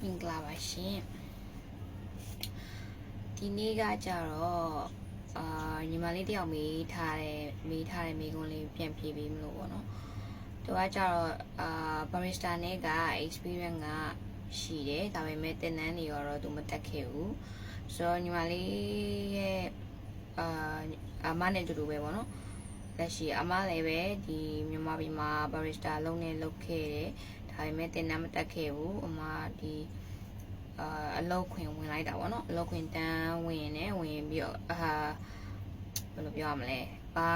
မင်္ဂလာပါရှင်ဒီနေ့ကကြတော့ညီမလေးတယောက်မေးထားတဲ့မိကုန်းလေးပြန်ဖြေပေးမလို့ပေါ့နော်သူကကြတော့barista နဲ့က experience ကရှိတယ်ဒါပေမဲ့တင်နန်းတွေတော့သူမတက်ခဲ့ဘူးဆိုတော့ညီမလေးရဲ့အမနဲ့တူတူပဲပေါ့နော်လက်ရှိအမလည်းပဲဒီမြန်မာပြည်မှာ barista လုပ်ခဲ့တယ်ဒါပေမဲ့တင်နန်းမတက်ခဲ့ဘူးအမဒီအလောက်ခွင်ဝင်လိုက်တာပေါ့နော်အလောက်ခွင်တန်းဝင်ပြီးတော့ဘယ်လိုပြောရမလဲဘာ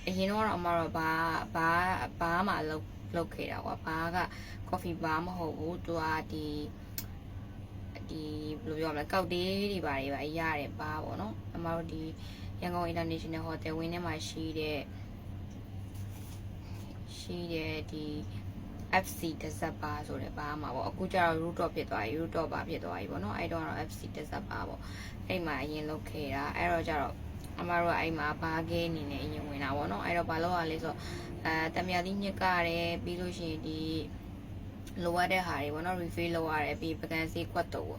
အရင်တော့အမတော့ဘာမှလောက်ခဲ့တာကွာဘာက coffee bar မဟုတ်ဘူးသူကဒီဘယ်လိုပြောရမလဲကောက်တေးတွေပါရတယ်ဘာပေါ့နော်အမတို့ဒီရန်ကုန် International Hotel ဝင်းထဲမှာရှိတဲ့ဒီ FC တစ်စက်ပါဆိုတဲ့ဘာမှာပေါ့အခုကျတော့ rooftop ဖြစ်သွားပြီ rooftop ပါဖြစ်သွားပြီပေါ့နော်အဲ့တော့ FC တစ်စက်ပါပေါ့အဲ့မှာအရင်လုပ်ခဲ့တာအဲ့တော့ကျတော့အမတို့ကအဲ့မှာဘာကဲအနေနဲ့အရင်ဝင်တာပေါ့နော်အဲ့တော့ဘာလို့ ရလဲဆိုတော့တမယာသီးညစ်ကရတယ်ပြီးလို့ရှိရင်ဒီလိုရတဲ့ဟာတွေပေါ့နော် refill လုပ်ရတယ်ပြီးပကံစီခွတ်တော့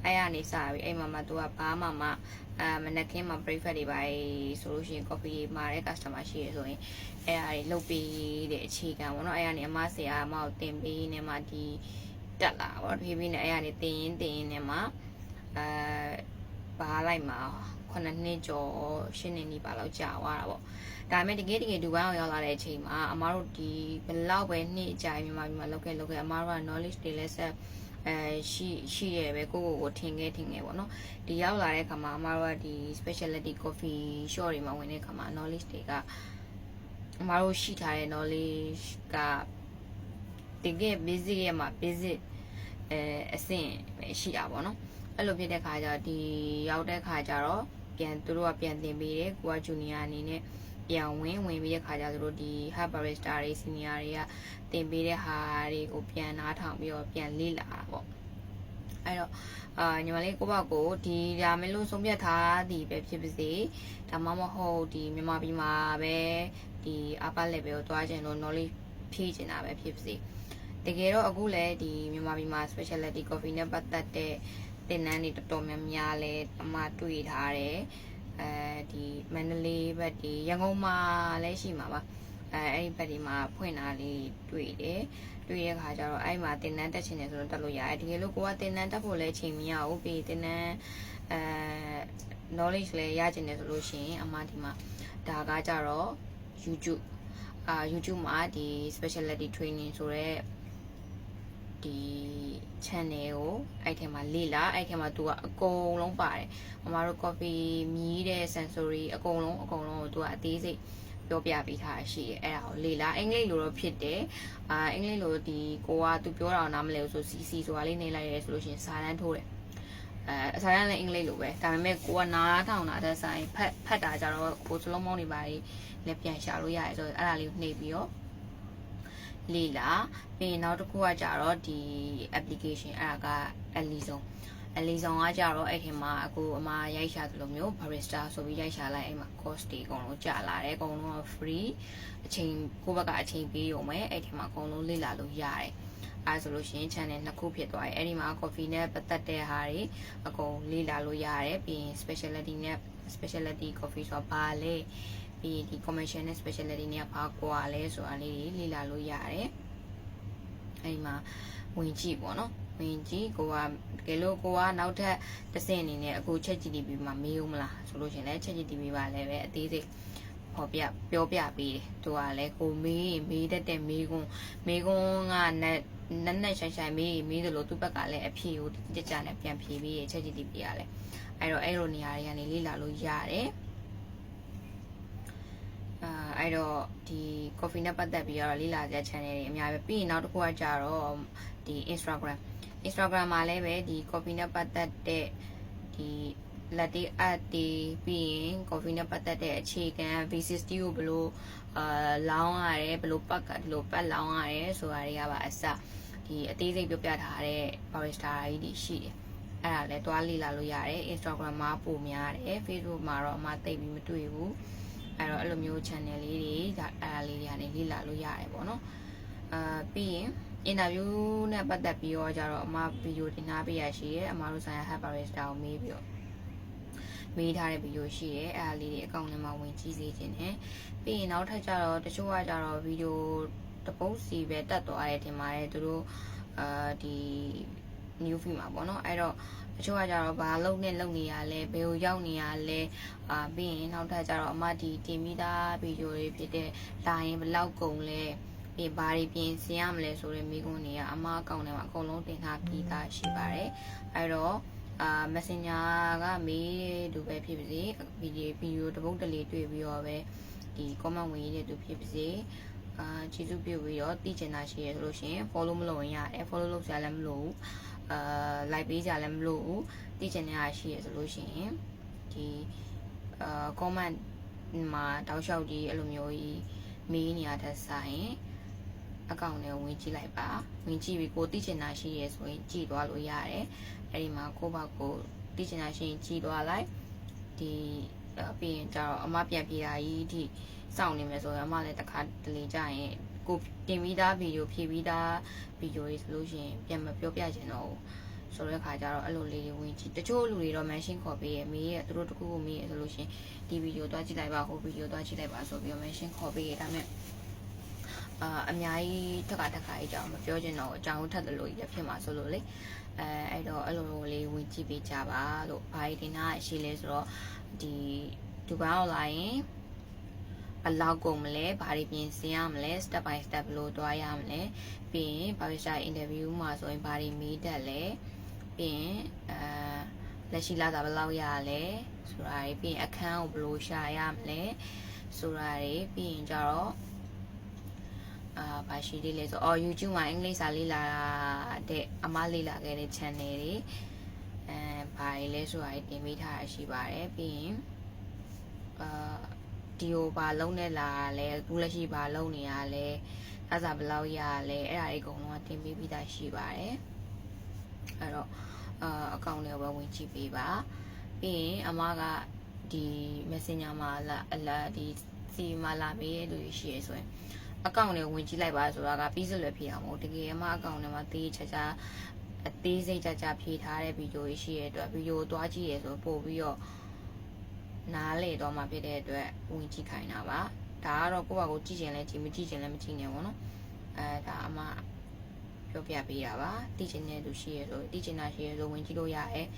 အဲ့ကနေစပြီအဲ့မှာသူကဘာမှမနက်ခင်းမှာ breakfast တွေပါဆိုလို့ရှိရင် coffee တွေမှာတဲ့ customer ရှိရဆိုရင်အဲ့ဟာတွေလုပ်ပေးတဲ့အခြေခံပေါ့နော်အဲ့ကနေအမဆရာအမကိုတင်ပေးနေမှာဒီတက်လာပေါ့ဖြည်းဖြည်းနဲ့အဲ့ကနေတင်ရင်နေမှာဘာလိုက်မှာ9နှစ်ကျော်10နှစ်နီးပါလောက်ကြာသွားတာပေါ့ဒါပေမဲ့တကယ်ဒူဘိုင်းကိုရောက်လာတဲ့အချိန်မှာအမတို့ဒီဘယ်လောက်ပဲနှစ်အကြာမြန်မာပြည်မှာလုပ်ခဲ့အမတို့က knowledge တွေလည်းဆက်ရှိရပဲကိုထင်ခဲ့ပေါ့နော်ဒီရောက်လာတဲ့ခါမှာအမတို့ကဒီ specialty coffee shop တွေမှာဝင်တဲ့ခါမှာ knowledge တွေကအမတို့ရှိထားတဲ့ knowledge ကတကယ် basic ရဲ့မှာ basic အဆင့်ပဲရှိတာပေါ့နော်အဲ့လိုဖြစ်တဲ့ခါကျတော့ဒီရောက်တဲ့ခါကျတော့သူတို့ကပြန်တင်ပေးတယ်ကိုက junior အနေနဲ့ပြန်ဝင်ပြီးတဲ့ခါကျသူတို့ဒီ hub barista တွေ senior တွေကတင်ပေးတဲ့ဟာတွေကိုပြန်နားထောင်ပြီးတော့ပြန်လေ့လာတာပေါ့အဲ့တော့ညီမလေးကိုပေါ့ကိုဒီဒါမလို့ဆုံးဖြတ်ထားသည်ပဲဖြစ်ပါစေဒါမှမဟုတ်ဒီမြန်မာပြည်မှာပဲဒီ upper level ကိုသွားခြင်းလို့ knowledge ဖြည့်ချင်တာပဲဖြစ်ပါစေတကယ်တော့အခုလည်းဒီမြန်မာပြည်မှာ specialty coffee နဲ့ပတ်သက်တဲ့တင်နန်းတွေတော်တော်များများလဲအမတွေ့ထားတယ်ဒီမန္တလေးဘက်ဒီရန်ကုန်မှာလည်းရှိမှာပါအဲ့ဒီဘက်ဒီမှာဖွင့်တာလေးတွေ့တဲ့ခါကျတော့အဲ့မှာတင်နန်းတက်ချင်တယ်ဆိုတော့တက်လို့ရတယ်တကယ်လို့ကိုကတင်နန်းတက်ဖို့လည်းချိန်မရဘူးပြီးတင်နန်း knowledge လည်းရချင်တယ်ဆိုလို့ရှိရင်အမဒီမှာဒါကကြတော့ YouTube မှာဒီ specialty training ဆိုတဲ့ဒီ channel ကိုအဲ့ထဲမှာလေ့လာအဲ့ထဲမှာသူကအကုန်လုံးပါတယ်မမတို့ coffee မြည်တဲ့ sensory အကုန်လုံးကိုသူကအသေးစိတ်ပြောပြပေးထားရှိတယ်အဲ့ဒါကိုလေ့လာအင်္ဂလိပ်လိုတော့ဖြစ်တယ်အင်္ဂလိပ်လိုဒီကိုကသူပြောတာနားမလဲဆို CC ဆိုတာလေးနေလိုက်ရဲဆိုလို့ရှိရင်စာတန်းထိုးတယ်စာတန်းလည်းအင်္ဂလိပ်လိုပဲဒါပေမဲ့ကိုကနားထောင်တာတဲ့ဆိုင်ဖတ်တာကြတော့ကိုစလုံးမောင်းနေပါလေလည်းပြန်ရှာလို့ရတယ်ဆိုတော့အဲ့ဒါလေးကိုနှိပ်ပြီးတော့လေ့လာပြီးရင်နောက်တစ်ခုကကြတော့ဒီ application အဲ့ဒါကအလီဆုံးကကြတော့အဲ့ထင်မှာအခုအမရိုက်ရှာသလိုမျိုး barista ဆိုပြီးရိုက်ရှာလိုက်အဲ့မှာ cost တွေအကုန်လုံးကျလာတယ်အကုန်လုံး free အချိန်ကိုယ့်ဘက်ကအချိန်ပေးရုံပဲအဲ့ထင်မှာအကုန်လုံးလေ့လာလို့ရတယ်အဲ့ဆိုလို့ရှိရင် channel နှစ်ခုဖြစ်သွားတယ်အဲ့ဒီမှာ coffee နဲ့ပတ်သက်တဲ့ဟာတွေအကုန်လေ့လာလို့ရတယ်ပြီးရင် specialty coffee ဆိုတာဘာလဲပြီးဒီ commercial နဲ့ specialty နဲ့ဘာကွာလဲဆိုတာလေးတွေလေ့လာလို့ရတယ်အဲ့ဒီမှာဝင်ကြည့်ပေါ့နော်ဝင်ကြည့်ကိုကတကယ်လို့ကိုကနောက်ထပ်တစ်ဆင့်အနေနဲ့အခု ChatGPT မှာမေးဦးမလားဆိုလို့ရှင်လဲ ChatGPT ပါလည်းပဲအသေးစိတ်ပြောပြပေးတယ်သူကလည်းကိုမေးတတ်တဲ့မေးခွန်းကနက်ဆိုင်မေးသလိုသူ့ဘက်ကလည်းအဖြေကိုကြနဲ့ပြန်ဖြေပေးရ ChatGPT ကလည်းအဲ့လိုနေရာတွေကနေလေ့လာလို့ရတယ်အဲ့တော့ဒီ coffee နဲ့ပတ်သက်ပြီးတော့လေ့လာတဲ့ channel တွေအများပဲပြီးရင်နောက်တစ်ခုကကြတော့ဒီ Instagram မှာလည်းပဲဒီ coffee နဲ့ပတ်သက်တဲ့ဒီ latte art တွေပြီးရင် coffee နဲ့ပတ်သက်တဲ့အခြေခံ V60 ကိုဘယ်လိုလောင်းရတယ်ဘယ်လိုပတ်လောင်းရတယ်ဆိုတာတွေကပါအစဒီအသေးစိတ်ပြောပြထားတဲ့ barista ကြီးတွေရှိတယ်အဲ့ဒါလည်းတွားလေ့လာလို့ရတယ် Instagram မှာပိုများတယ် Facebook မှာတော့အမသိပြီးမတွေ့ဘူးအဲ့လိုမျိုး channel လေးတွေအဲ့ဒါလေးတွေကနေလေ့လာလို့ရတယ်ပေါ့နော်ပြီးရင် အင်တာဗျူးနဲ့ပတ်သက်ပြီးတော့ကြတော့အမဗီဒီယိုတင်ထားပေးရရှိရဲအမတို့ဆိုင်ရာ Happy Barista ကိုမေးပြီးတော့မေးထားတဲ့ဗီဒီယိုရှိရဲအဲ့ဒါလေးတွေအကောင့်ထဲမှာဝင်ကြည့်စေခြင်းနဲ့ပြီးရင်နောက်ထပ်ကြတော့တချို့ကကြတော့ဗီဒီယိုတပုတ်စီပဲတက်သွားတယ်ထင်ပါတယ်သူတို့ဒီ new feed မှာပေါ့နော်အဲ့တော့တချို့ကကြတော့ဘာလုံနဲ့လုံနေရလဲဘယ်ကိုရောက်နေရလဲပြီးရင်နောက်ထပ်ကြတော့အမဒီတင်ပြီးသားဗီဒီယိုတွေဖြစ်တဲ့လာရင်ဘယ်လောက်ကုန်လဲပြီးဘာတွေပြင်ဆင်ရမလဲဆိုတဲ့မိကုန်းတွေကအမအကောင့်ထဲမှာအကုန်လုံးတင်ထားပြီးသားရှိပါတယ်အဲ့တော့messenger ကမေးသူပဲဖြစ်ပါစေဗီဒီယိုတပုတ်တလေတွေ့ပြီးတော့ပဲဒီ comment ဝင်ရေးတဲ့သူဖြစ်ပါစေကျေးဇူးပြုပြီးတော့သိချင်တာရှိရဆိုလို့ရှိရင် follow မလုပ်ရင်ရတယ် follow လုပ်စရာလည်းမလိုဘူးlike ပေးကြလည်းမလို့တည်ချင်တဲ့အားရှိရဆိုလို့ရှိရင်ဒီ comment မှာတောက်လျှောက်ကြီးအဲ့လိုမျိုးကြီးမေးနေရတဲ့ဆိုင်အကောင့်နဲ့ဝင်ကြည့်လိုက်ပါဝင်ကြည့်ပြီးကိုတည်ချင်တာရှိရဆိုရင်ကြည့်သွားလို့ရတယ်အဲ့ဒီမှာကိုဘာကိုတည်ချင်တာရှိရင်ကြည့်သွားလိုက်ဒီပြီးရင်ကျတော့အမပြန်ပြေးတာကြီးဒီစောင့်နေမယ်ဆိုရင်အမလည်းတစ်ခါတလေကြာရင်ကိုတင်ပြီးသားဗီဒီယိုဖြည့်ပြီးသားဗီဒီယိုတွေဆိုလို့ရှိရင်ပြန်မပြောပြချင်တော့ဘူးဆိုတဲ့ခါကျတော့အဲ့လိုလေးတွေဝင်ကြည့်တချို့လူတွေတော့ mention ခေါ်ပေးရမေးရသူတို့တခုခုမေးရဆိုလို့ရှိရင်ဒီဗီဒီယိုတွားကြည့်လိုက်ပါဟိုဗီဒီယိုတွားကြည့်လိုက်ပါဆိုပြီးတော့ mention ခေါ်ပေးရဒါမဲ့အများကြီးထက်ကြီးကြောင်မပြောချင်တော့အကြောင်းထက်တယ်လို့ရဖြစ်မှာဆိုလို့လေအဲ့တော့အဲ့လိုလေးဝင်ကြည့်ပေးကြပါလို့ဘာဒီတင်တာရှိလဲဆိုတော့ဒီဒူဘိုင်း onlineဘယ်လောက်ကုန်မလဲဘာတွေပြင်ဆင်ရမလဲ step by step ဘယ်လိုတွားရမလဲပြီးရင် barista interview မှာဆိုရင်ဘာတွေမေးတတ်လဲပြီးရင်လက်ရှိလာတာဘယ်လောက်ရလဲဆိုတာတွေပြီးရင်အခန်းကိုဘယ်လိုရှာရမလဲဆိုတာတွေပြီးရင်ကြတော့ဘာရှိသေးလဲဆိုYouTube မှာအင်္ဂလိပ်စာလေ့လာတဲ့အမလေ့လာခဲ့တဲ့ channel တွေဘာတွေလဲဆိုတာတွေတင်ပေးထားရရှိပါတယ်ပြီးရင်ဒီကိုဘာလုံးနဲ့လာလဲအခုလက်ရှိဘာလုံးနေရလဲအစားဘယ်လောက်ရလဲအဲ့ဒါတွေအကုန်လုံးတင်ပေးပြီးသားရှိပါတယ်အဲ့တော့အကောင့်တွေပဲဝင်ကြည့်ပေးပါပြီးရင်အမကဒီ messenger မှာလာဒီစီမှာလာမေးလို့ရှိရဆိုရင်အကောင့်တွေဝင်ကြည့်လိုက်ပါဆိုတာကပြီးစလွယ်ဖြစ်အောင်မဟုတ်တကယ်အမအကောင့်ထဲမှာတေးချာချာအသေးစိတ်ချာချာဖြည့်ထားတဲ့ဗီဒီယိုရှိရတဲ့အတွက်ဗီဒီယိုသွားကြည့်ရဆိုပို့ပြီးတော့နားလေတော့မှဖြစ်တဲ့အတွက်ဝင်ကြည့်ခိုင်းတာပါဒါကတော့ကိုယ့်ဘာကိုကြည့်ချင်လဲကြည့်မကြည့်ချင်လဲမကြည့်နဲ့ပေါ့နော်ဒါအမပြောပြပေးတာပါတည်ချင်တဲ့သူရှိရဆိုတည်ချင်တာရှိရဆိုဝင်ကြည့်လို့ရတယ်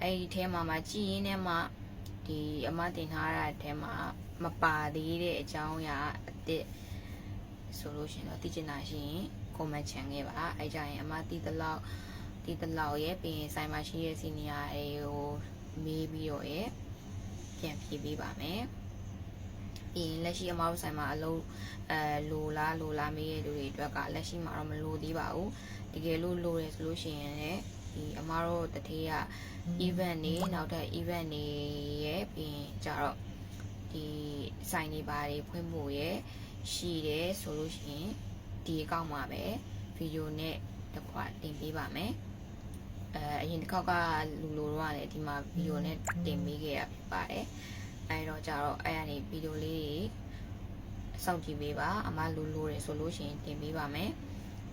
အဲ့ဒီထဲမှာကြည့်ရင်းနဲ့မှဒီအမတင်ထားတဲ့အထဲမှာမပါသေးတဲ့အကြောင်းအရာအစ်စ်ဆိုလို့ရှိရင်တော့တည်ချင်တာရှိရင် comment ချန်ခဲ့ပါအဲ့ကြရင်အမတည်တလောက်ရဲ့ပြီးရင်ဆိုင်မှာရှိရဲ့ senior တွေကိုမေးပြီးတော့ရဲ့ပြန်ဖြေပေးပါမယ်ပြီးရင်လက်ရှိအမတို့ဆိုင်မှာအလုံးလိုလားမေးရတဲ့လူတွေအတွက်ကလက်ရှိမှာတော့မလိုသေးပါဘူးတကယ်လို့လိုတယ်ဆိုလို့ရှိရင်လည်းဒီအမတို့တထေးက event နေနောက်ထပ် event နေရဲ့ပြီးရင်ကြတော့ဒီဆိုင်တွေဘာတွေဖွင့်ဖို့ရဲ့ရှိတယ်ဆိုလို့ရှိရင်ဒီအကောင့်မှာပဲဗီဒီယိုနဲ့တစ်ခွတင်ပေးပါမယ်အရင်တစ်ခေါက်ကလူလိုတော့လည်းဒီမှာဗီဒီယိုနဲ့တင်ပေးခဲ့ရဖြစ်ပါတယ်အဲ့တော့ကြတော့အဲ့ကနေဗီဒီယိုလေးစောင့်ကြည့်ပေးပါအမလိုတယ်ဆိုလို့ရှိရင်တင်ပေးပါမယ်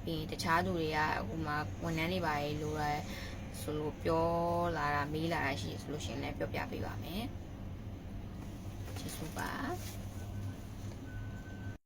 ပြီးရင်တခြားသူတွေကအခုမှဝန်ထမ်းတွေပါလေလိုရဆိုလို့ပြောလာတာမေးလာတာရှိဆိုလို့ရှိရင်လည်းပြောပြပေးပါမယ်ကျေးဇူးပါ